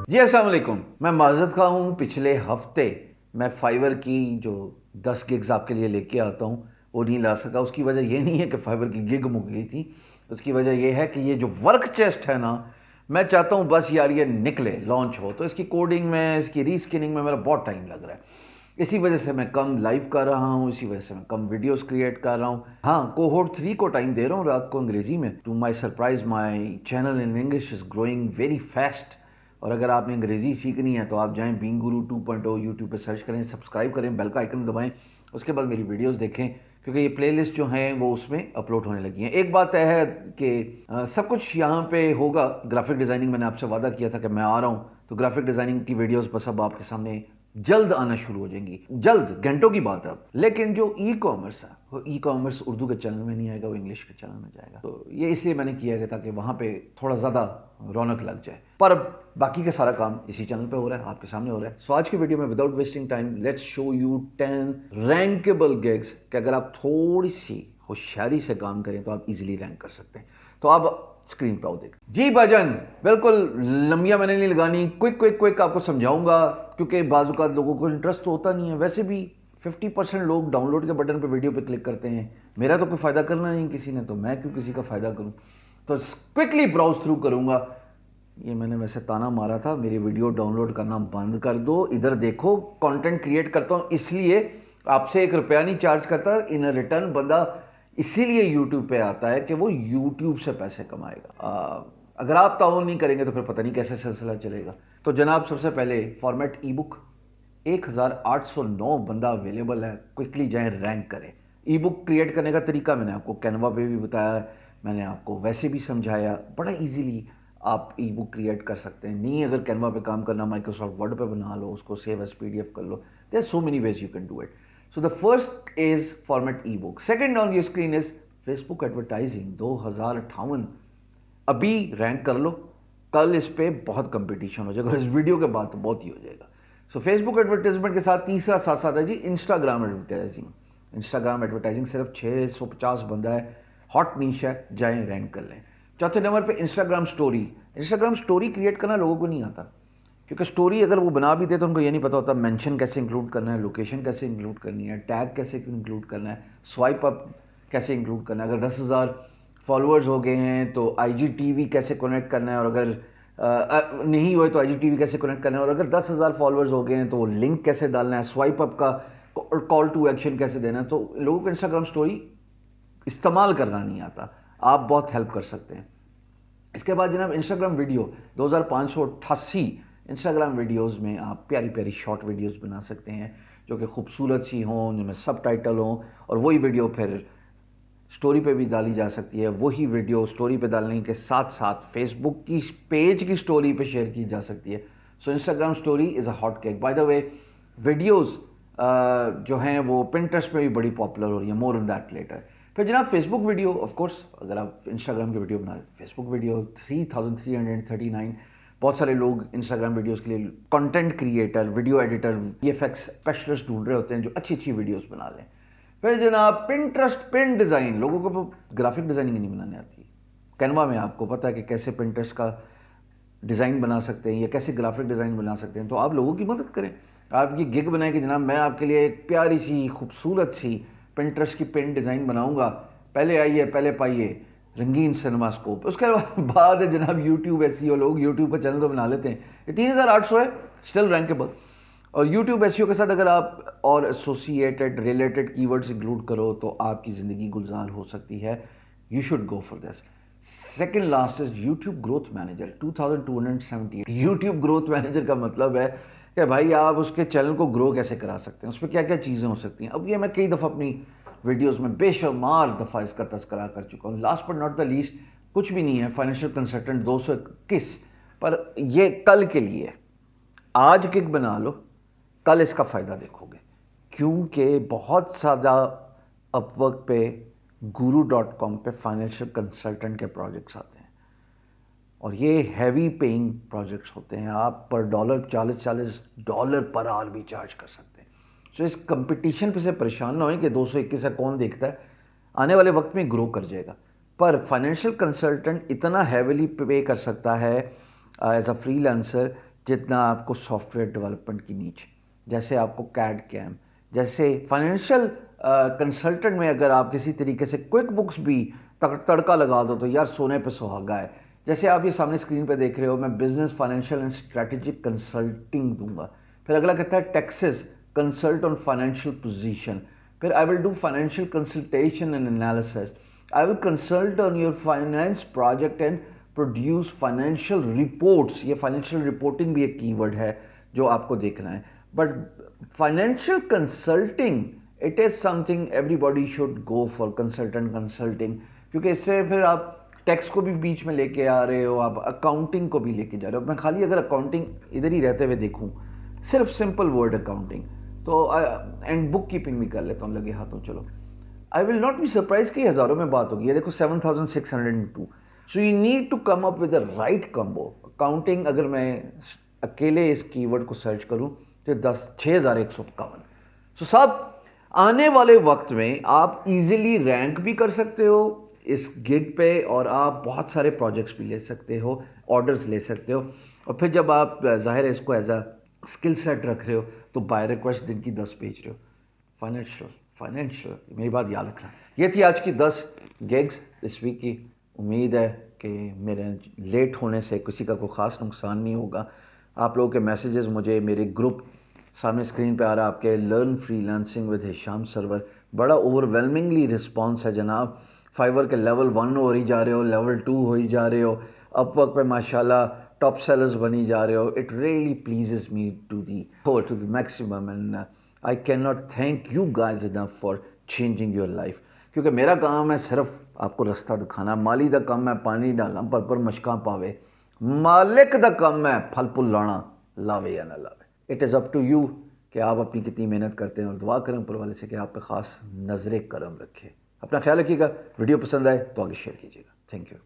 जी अस्सलाम वालेकुम। मैं माज़रत खा हूँ। पिछले हफ्ते मैं फाइवर की जो 10 गिग्स आपके लिए लेके आता हूँ वो नहीं ला सका। उसकी वजह ये नहीं है कि फाइवर की गिग मुक गई थी। उसकी वजह ये है कि ये जो वर्क चेस्ट है ना, मैं चाहता हूँ बस यार ये निकले, लॉन्च हो। तो इसकी कोडिंग में, इसकी रीस्किनिंग में मेरा बहुत टाइम लग रहा है। इसी वजह से मैं कम लाइव कर रहा हूँ, इसी वजह से मैं कम वीडियोस क्रिएट कर रहा हूँ। हाँ, कोहोर्ट 3 को टाइम दे रहा हूँ रात को अंग्रेजी में। To my surprise my channel in English is growing very fast. और अगर आपने अंग्रेजी सीखनी है तो आप जाएं बीइंग गुरु 2.0 यूट्यूब पे सर्च करें, सब्सक्राइब करें, बेल का आइकन दबाएं, उसके बाद मेरी वीडियोस देखें, क्योंकि ये प्लेलिस्ट जो हैं वो उसमें अपलोड होने लगी हैं। एक बात तय है कि सब कुछ यहाँ पे होगा। ग्राफिक डिज़ाइनिंग मैंने आपसे वादा किया था कि मैं आ रहा हूँ, तो ग्राफिक डिज़ाइनिंग की वीडियोस बस अब आपके सामने जल्द आना शुरू हो जाएंगी। जल्द, घंटों की बात है अब। लेकिन जो ई कॉमर्स है वो ई कॉमर्स उर्दू के चैनल में नहीं आएगा, वो इंग्लिश के चैनल में जाएगा। तो ये इसलिए मैंने किया गया ताकि वहां पे थोड़ा ज़्यादा रौनक लग जाए। पर अब बाकी का सारा काम इसी चैनल पे हो रहा है, आपके सामने हो रहा है। सो आज की वीडियो में without wasting time let's show you 10 rankable gigs कि अगर आप थोड़ी सी होशियारी से काम करें तो आप इजीली रैंक कर सकते हैं। तो आप स्क्रीन पे आओ देख जी भजन। बिल्कुल लंबिया मैंने नहीं लगानी, क्विक क्विक क्विक आपको समझाऊंगा, क्योंकि बाज़ लोगों को इंटरेस्ट तो होता नहीं है। वैसे भी 50% लोग डाउनलोड के बटन पे वीडियो पे क्लिक करते हैं। मेरा तो कोई फ़ायदा करना नहीं किसी ने, तो मैं क्यों किसी का फ़ायदा करूं। तो क्विकली ब्राउज थ्रू करूंगा। ये मैंने वैसे ताना मारा था, मेरी वीडियो डाउनलोड करना बंद कर दो, इधर देखो। कंटेंट क्रिएट करता हूं, इसलिए आपसे 1 रुपया नहीं चार्ज करता। इन रिटर्न बंदा इसीलिए यूट्यूब पे आता है कि वो यूट्यूब से पैसे कमाएगा। अगर आप ताउन नहीं करेंगे तो फिर पता नहीं कैसे सिलसिला चलेगा। तो जनाब, सबसे पहले फॉर्मेट ई बुक 1809 बंदा अवेलेबल है। क्विकली जाएं, रैंक करें। ई बुक क्रिएट करने का तरीका मैंने आपको कैनवा पे भी बताया, मैंने आपको वैसे भी समझाया। बड़ा इजीली आप ई बुक क्रिएट कर सकते हैं। नहीं अगर कैनवा पे काम करना, माइक्रोसॉफ्ट वर्ड पे बना लो, उसको सेव एज पीडीएफ कर लो। There so many ways you can do it. So the first is format ebook. Second on your screen is Facebook advertising 2058। अभी रैंक कर लो, कल इस पे बहुत कंपटीशन हो जाएगा और इस वीडियो के बाद तो बहुत ही हो जाएगा। सो फेसबुक एडवर्टाइजमेंट के साथ तीसरा साथ साथ है जी इंस्टाग्राम एडवर्टाइजिंग। इंस्टाग्राम एडवर्टाइजिंग सिर्फ 650 बंदा है, हॉट नीश है, जाएं रैंक कर लें। चौथे नंबर पे Instagram story. Instagram story create करना लोगों को नहीं आता, क्योंकि स्टोरी अगर वो बना भी दे तो उनको ये नहीं पता होता मेंशन कैसे इंक्लूड करना है, लोकेशन कैसे इंक्लूड करनी है, टैग कैसे इंक्लूड करना है, स्वाइप अप कैसे इंक्लूड करना है। अगर 10,000 फॉलोअर्स हो गए हैं तो IGTV कैसे कनेक्ट करना है, और अगर नहीं हुए तो IGTV कैसे कनेक्ट करना है, और अगर 10,000 फॉलोअर्स हो गए हैं तो वो लिंक कैसे डालना है, स्वाइप अप का कॉल टू एक्शन कैसे देना है। तो लोगों को इंस्टाग्राम स्टोरी इस्तेमाल करना नहीं आता। आप बहुत हेल्प कर सकते हैं। इसके बाद जनाब इंस्टाग्राम वीडियो 2588 इंस्टाग्राम वीडियोस में आप प्यारी प्यारी शॉर्ट वीडियोस बना सकते हैं जो कि खूबसूरत सी हों, जिनमें सब टाइटल हों, और वही वीडियो फिर स्टोरी पे भी डाली जा सकती है। वही वीडियो स्टोरी पे डालने के साथ साथ फेसबुक की पेज की स्टोरी पे शेयर की जा सकती है। So Instagram story is a hot cake. By the way, videos जो हैं वो पिंटरेस्ट पे भी बड़ी पॉपुलर हो रही है। More on that later. फिर जनाब फेसबुक वीडियो, ऑफ कोर्स अगर आप इंस्टाग्राम की वीडियो बना रहे हैं, फेसबुक वीडियो 3339। बहुत सारे लोग इंस्टाग्राम वीडियोस के लिए content creator, video editor, VFX specialist ढूंढ रहे होते हैं जो अच्छी अच्छी वीडियोस बना लें। फिर जनाब पिंटरेस्ट पिन डिज़ाइन। लोगों को ग्राफिक डिज़ाइनिंग नहीं बनाने आती। कैनवा में आपको पता है कि कैसे पिंटरेस्ट का डिज़ाइन बना सकते हैं या कैसे ग्राफिक डिज़ाइन बना सकते हैं। तो आप लोगों की मदद करें, आपकी गिग बनाए कि जनाब मैं आपके लिए एक प्यारी सी खूबसूरत सी पिंटरेस्ट की पिन डिज़ाइन बनाऊंगा, पहले आइए पहले पाइए, रंगीन सिनेमास्कोप। उसके बाद जनाब यूट्यूब SEO। लोग यूट्यूब पर चैनल तो बना लेते हैं, ये 3800 है, स्टिल रैंकेबल। और यूट्यूब SEO के साथ अगर आप और एसोसिएटेड रिलेटेड कीवर्ड्स इंक्लूड करो तो आपकी ज़िंदगी गुलजार हो सकती है। You should go for this. Second last is YouTube growth manager 2278। YouTube growth manager का मतलब है कि भाई आप उसके चैनल को ग्रो कैसे करा सकते हैं, उस पर क्या क्या चीज़ें हो सकती हैं। अब ये मैं कई दफ़ा अपनी वीडियोस में बेशुमार दफ़ा इसका तस्करा कर चुका हूँ। Last but not the least, कुछ भी नहीं है, फाइनेंशियल कंसल्टेंट 221। पर ये कल के लिए, आज किक बना लो, कल इसका फ़ायदा देखोगे, क्योंकि बहुत ज़्यादा अपवर्क पे, guru.com पे फाइनेंशियल कंसल्टेंट के प्रोजेक्ट्स आते हैं और ये हैवी पेइंग प्रोजेक्ट्स होते हैं। आप पर डॉलर $40 पर आवर भी चार्ज कर सकते हैं। सो इस कंपटीशन पे से परेशान ना हो कि 221 है कौन देखता है, आने वाले वक्त में ग्रो कर जाएगा। पर फाइनेंशियल कंसल्टेंट इतना हैवीली पे कर सकता है एज अ फ्रीलांसर जितना आपको सॉफ्टवेयर डेवलपमेंट की नीच, जैसे आपको कैड कैम, जैसे फाइनेंशियल कंसल्टेंट में अगर आप किसी तरीके से क्विक बुक्स भी तड़का लगा दो तो यार सोने पे सुहागा है। जैसे आप ये सामने स्क्रीन पे देख रहे हो, मैं business financial and strategic consulting दूंगा। फिर अगला कहता है taxes, consult on financial position. फिर I will do financial consultation and analysis. I will consult on your finance project and produce financial reports. ये फाइनेंशियल रिपोर्टिंग भी एक कीवर्ड है जो आपको देखना है। But financial consulting, it is something everybody should go for, consultant consulting, क्योंकि इससे फिर आप टैक्स को भी बीच में लेके आ रहे हो, आप अकाउंटिंग को भी लेके जा रहे हो। मैं खाली अगर अकाउंटिंग इधर ही रहते हुए देखूं, सिर्फ सिंपल वर्ड अकाउंटिंग, तो एंड बुक कीपिंग भी कर लेता हूँ लगे हाथों। चलो, I will not be surprise कि हज़ारों में बात होगी। ये देखो 7602। So you need to come up with the right combo. Accounting अगर मैं अकेले इस कीवर्ड को सर्च करूं तो 6151। सो साहब, आने वाले वक्त में आप इजीली रैंक भी कर सकते हो इस गिग पे, और आप बहुत सारे प्रोजेक्ट्स भी ले सकते हो, ऑर्डर्स ले सकते हो। और फिर जब आप जाहिर है इसको एज अ स्किल सेट रख रहे हो तो बाय रिक्वेस्ट दिन की 10 बेच रहे हो। फाइनेंशियल, मेरी बात याद रखना। ये थी आज की 10 गिग्स इस वीक की। उम्मीद है कि मेरे लेट होने से किसी का कोई ख़ास नुकसान नहीं होगा। आप लोगों के मैसेजेस मुझे मेरे ग्रुप सामने स्क्रीन पे आ रहा है आपके, learn freelancing with Hisham server, बड़ा ओवरवेलमिंगली रिस्पॉन्स है जनाब। फाइवर के लेवल 1 हो ही जा रहे हो, लेवल 2 हो ही जा रहे हो, अपवर्क पे माशाल्लाह टॉप सेलर्स बनी जा रहे हो। It really pleases me to the maximum, and I can not thank you guys enough for changing your life. क्योंकि मेरा काम है सिर्फ आपको रास्ता दिखाना। माली दा काम है पानी डालना, पर मशकां पावे। मालिक दा काम है फल फुल लाना, लावे या ना लावे। It is up to you कि आप अपनी कितनी मेहनत करते हैं, और दुआ करें ऊपर वाले से कि आप पे ख़ास नज़र करम रखे। अपना ख्याल रखिएगा। वीडियो पसंद आए तो आगे शेयर कीजिएगा। Thank you.